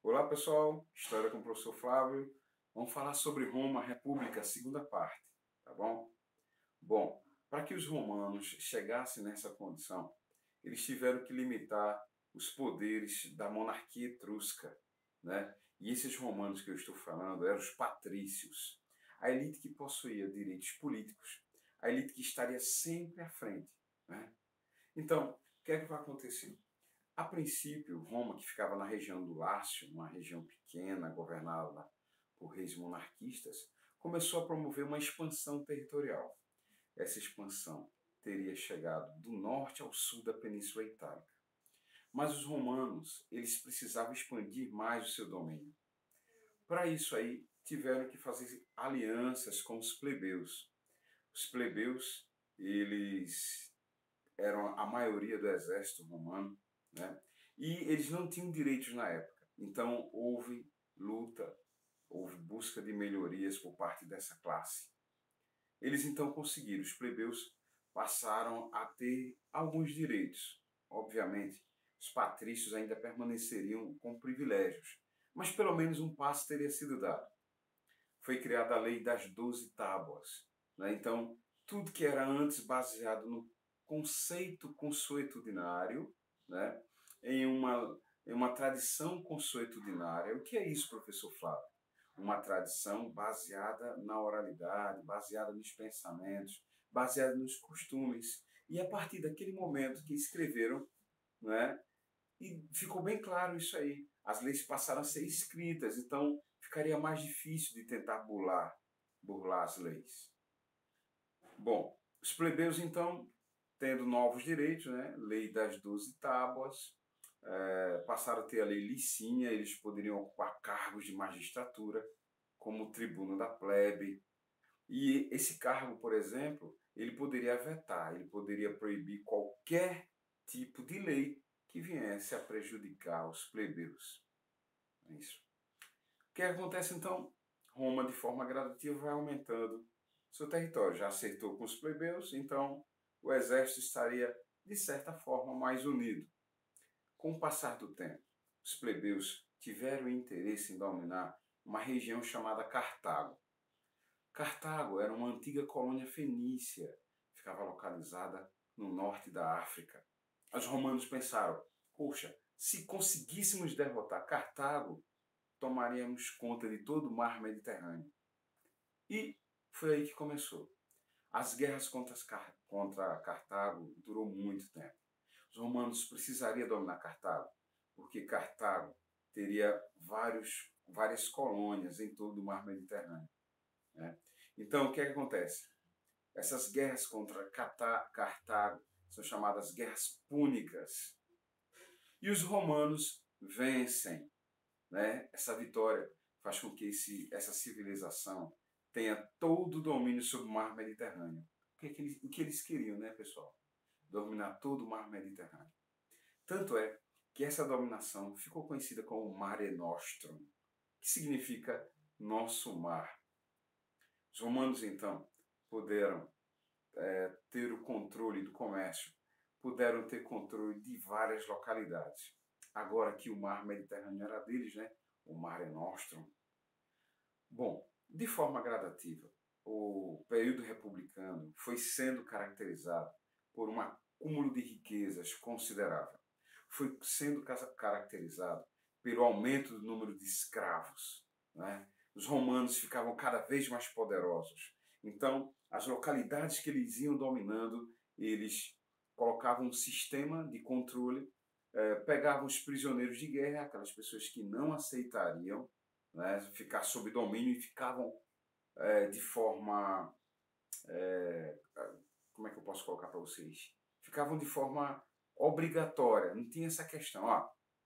Olá pessoal, História com o professor Flávio. Vamos falar sobre Roma, República, segunda parte, tá bom? Bom, para que os romanos chegassem nessa condição, eles tiveram que limitar os poderes da monarquia etrusca, né? E esses romanos que eu estou falando eram os patrícios, a elite que possuía direitos políticos, a elite que estaria sempre à frente, né? Então, o que é que vai acontecer? A princípio, Roma, que ficava na região do Lácio, uma região pequena, governada por reis monarquistas, começou a promover uma expansão territorial. Essa expansão teria chegado do norte ao sul da Península Itálica. Mas os romanos, eles precisavam expandir mais o seu domínio. Para isso aí, tiveram que fazer alianças com os plebeus. Os plebeus, eles eram a maioria do exército romano, né? E eles não tinham direitos na época. Então houve luta, houve busca de melhorias por parte dessa classe. Eles então conseguiram, os plebeus passaram a ter alguns direitos. Obviamente, os patrícios ainda permaneceriam com privilégios, mas pelo menos um passo teria sido dado. Foi criada a lei das 12 tábuas, né? Então, tudo que era antes baseado no conceito consuetudinário, né? em uma tradição consuetudinária. O que é isso, professor Flávio? Uma tradição baseada na oralidade, baseada nos pensamentos, baseada nos costumes. E a partir daquele momento que escreveram, né? E ficou bem claro isso aí. As leis passaram a ser escritas, então ficaria mais difícil de tentar burlar as leis. Bom, os plebeus então, tendo novos direitos, né, lei das 12 tábuas, passaram a ter a lei licínia, eles poderiam ocupar cargos de magistratura, como tribuno da plebe. E esse cargo, por exemplo, ele poderia vetar, ele poderia proibir qualquer tipo de lei que viesse a prejudicar os plebeus. É isso. O que acontece então? Roma, de forma gradativa, vai aumentando seu território. Já acertou com os plebeus, então o exército estaria, de certa forma, mais unido. Com o passar do tempo, os plebeus tiveram interesse em dominar uma região chamada Cartago. Cartago era uma antiga colônia fenícia, ficava localizada no norte da África. Os romanos pensaram, poxa, se conseguíssemos derrotar Cartago, tomaríamos conta de todo o mar Mediterrâneo. E foi aí que começou. As guerras contra Cartago durou muito tempo. Os romanos precisariam dominar Cartago, porque Cartago teria várias colônias em todo o mar Mediterrâneo, né? Então, o que é que acontece? Essas guerras contra Cartago são chamadas guerras púnicas. E os romanos vencem, né? Essa vitória faz com que essa civilização tenha todo o domínio sobre o mar Mediterrâneo. O que eles queriam, né, pessoal? Dominar todo o mar Mediterrâneo. Tanto é que essa dominação ficou conhecida como Mare Nostrum, que significa nosso mar. Os romanos, então, puderam ter o controle do comércio, puderam ter controle de várias localidades. Agora que o mar Mediterrâneo era deles, né? O Mare Nostrum. Bom, de forma gradativa, o período republicano foi sendo caracterizado por um acúmulo de riquezas considerável. Foi sendo caracterizado pelo aumento do número de escravos, né? Os romanos ficavam cada vez mais poderosos. Então, as localidades que eles iam dominando, eles colocavam um sistema de controle, pegavam os prisioneiros de guerra, aquelas pessoas que não aceitariam, né, ficar sob domínio, e ficavam de forma... como é que eu posso colocar para vocês? Ficavam de forma obrigatória, não tinha essa questão.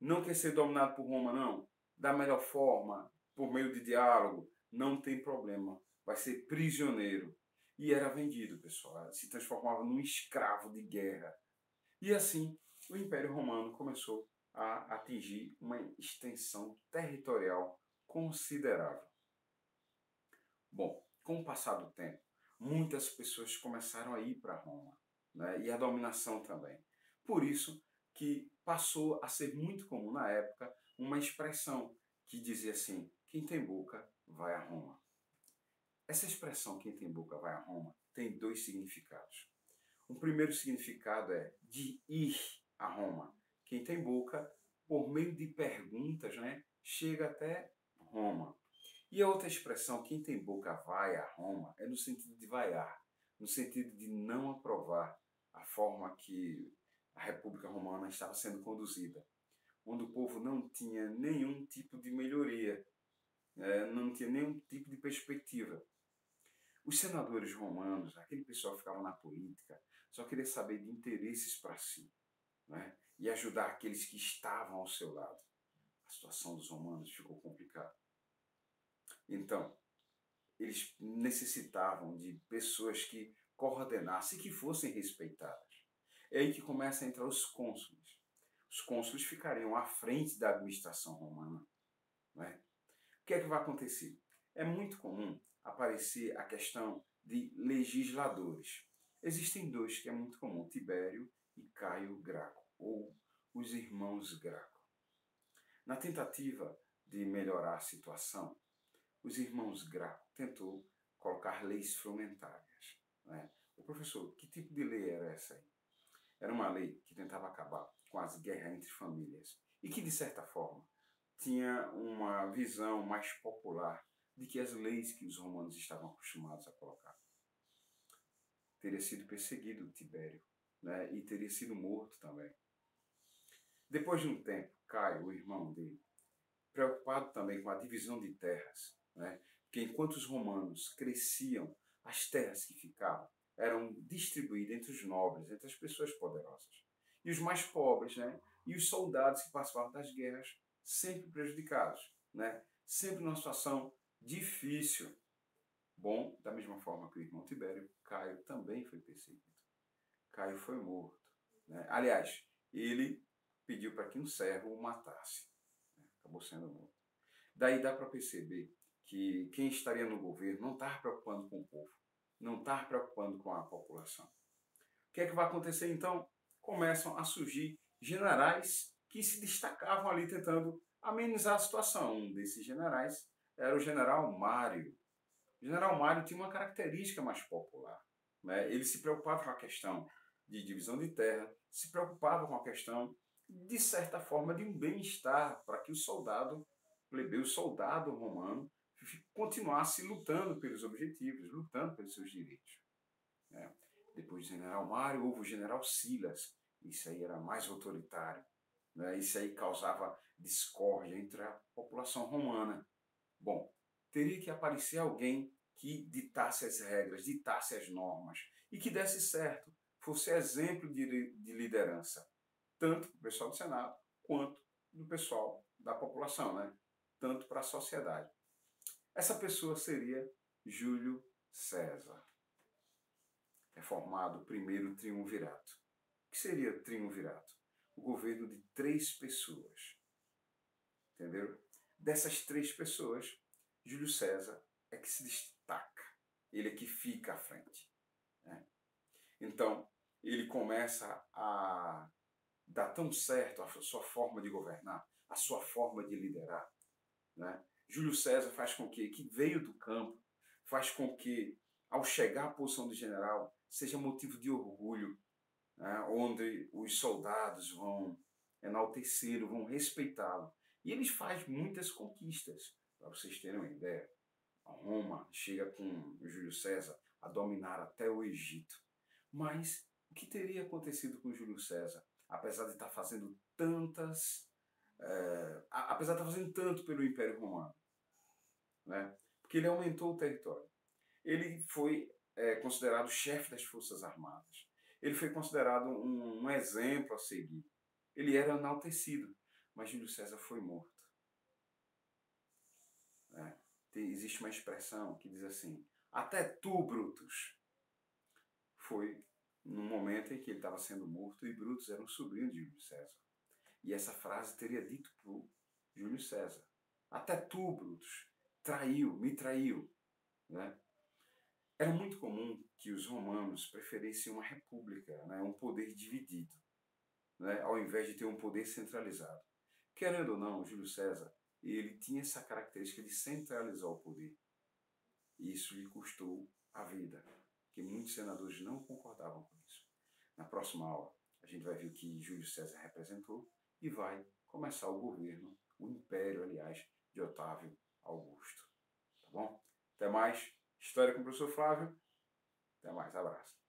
Não quer ser dominado por Roma, não? Da melhor forma, por meio de diálogo, não tem problema. Vai ser prisioneiro. E era vendido, pessoal. Se transformava num escravo de guerra. E assim, o Império Romano começou a atingir uma extensão territorial considerável. Bom, com o passar do tempo, muitas pessoas começaram a ir para Roma, né? E a dominação também. Por isso que passou a ser muito comum na época uma expressão que dizia assim: quem tem boca vai a Roma. Essa expressão, quem tem boca vai a Roma, tem dois significados. Um primeiro significado é de ir a Roma. Quem tem boca, por meio de perguntas, né, chega até Roma. E a outra expressão, quem tem boca vai a Roma, é no sentido de vaiar, no sentido de não aprovar a forma que a República Romana estava sendo conduzida, onde o povo não tinha nenhum tipo de melhoria, não tinha nenhum tipo de perspectiva. Os senadores romanos, aquele pessoal que ficava na política, só queria saber de interesses para si, né? E ajudar aqueles que estavam ao seu lado. A situação dos romanos ficou complicada. Então, eles necessitavam de pessoas que coordenassem e que fossem respeitadas. É aí que começa a entrar os cônsules. Os cônsules ficariam à frente da administração romana. Né? O que é que vai acontecer? É muito comum aparecer a questão de legisladores. Existem dois que é muito comum, Tibério e Caio Graco, ou os irmãos Graco. Na tentativa de melhorar a situação, os irmãos Graco tentou colocar leis fomentárias. Né? O professor, que tipo de lei era essa aí? Era uma lei que tentava acabar com as guerras entre famílias e que, de certa forma, tinha uma visão mais popular de que as leis que os romanos estavam acostumados a colocar. Teria sido perseguido Tibério, né? E teria sido morto também. Depois de um tempo, Caio, o irmão dele, preocupado também com a divisão de terras, né? Porque enquanto os romanos cresciam, as terras que ficavam eram distribuídas entre os nobres, entre as pessoas poderosas. E os mais pobres, né? E os soldados que participavam das guerras, sempre prejudicados, né? Sempre numa situação difícil. Bom, da mesma forma que o irmão Tibério, Caio também foi perseguido. Caio foi morto. Né? Aliás, ele pediu para que um servo o matasse. Acabou sendo morto. Daí dá para perceber que quem estaria no governo não estava preocupando com o povo, não estava preocupando com a população. O que é que vai acontecer então? Começam a surgir generais que se destacavam ali tentando amenizar a situação. Um desses generais era o general Mário. O general Mário tinha uma característica mais popular. Né? Ele se preocupava com a questão de divisão de terra, se preocupava com a questão, de certa forma, de um bem-estar para que o soldado plebeu, o soldado romano, continuasse lutando pelos objetivos, lutando pelos seus direitos. Né? Depois do general Mário, houve o general Silas. Isso aí era mais autoritário. Né? Isso aí causava discórdia entre a população romana. Bom, teria que aparecer alguém que ditasse as regras, ditasse as normas e que desse certo, fosse exemplo de liderança, tanto para o pessoal do Senado quanto do pessoal da população, né? Tanto para a sociedade. Essa pessoa seria Júlio César. É formado o primeiro triunvirato. O que seria o triunvirato? O governo de 3 pessoas. Entenderam? Dessas 3 pessoas, Júlio César é que se destaca. Ele é que fica à frente. Né? Então, ele começa a dar tão certo a sua forma de governar, a sua forma de liderar. Né? Júlio César faz com que veio do campo, faz com que, ao chegar à posição de general, seja motivo de orgulho, né? Onde os soldados vão enaltecê-lo, vão respeitá-lo. E eles fazem muitas conquistas, para vocês terem uma ideia. A Roma chega com Júlio César a dominar até o Egito. Mas o que teria acontecido com Júlio César? Apesar de estar fazendo apesar de estar fazendo tanto pelo Império Romano, né? Porque ele aumentou o território. Ele foi considerado chefe das Forças Armadas. Ele foi considerado um exemplo a seguir. Ele era enaltecido, mas Júlio César foi morto. Né? Existe uma expressão que diz assim: até tu, Brutus. Foi no momento em que ele estava sendo morto e Brutus era um sobrinho de Júlio César. E essa frase teria dito para o Júlio César: até tu, Brutus, me traiu. Né? Era muito comum que os romanos preferissem uma república, né? Um poder dividido, né? Ao invés de ter um poder centralizado. Querendo ou não, Júlio César ele tinha essa característica de centralizar o poder. E isso lhe custou a vida, porque muitos senadores não concordavam com isso. Na próxima aula, a gente vai ver o que Júlio César representou e vai começar o governo, o império, aliás, de Otávio Augusto. Tá bom? Até mais. História com o professor Flávio. Até mais. Abraço.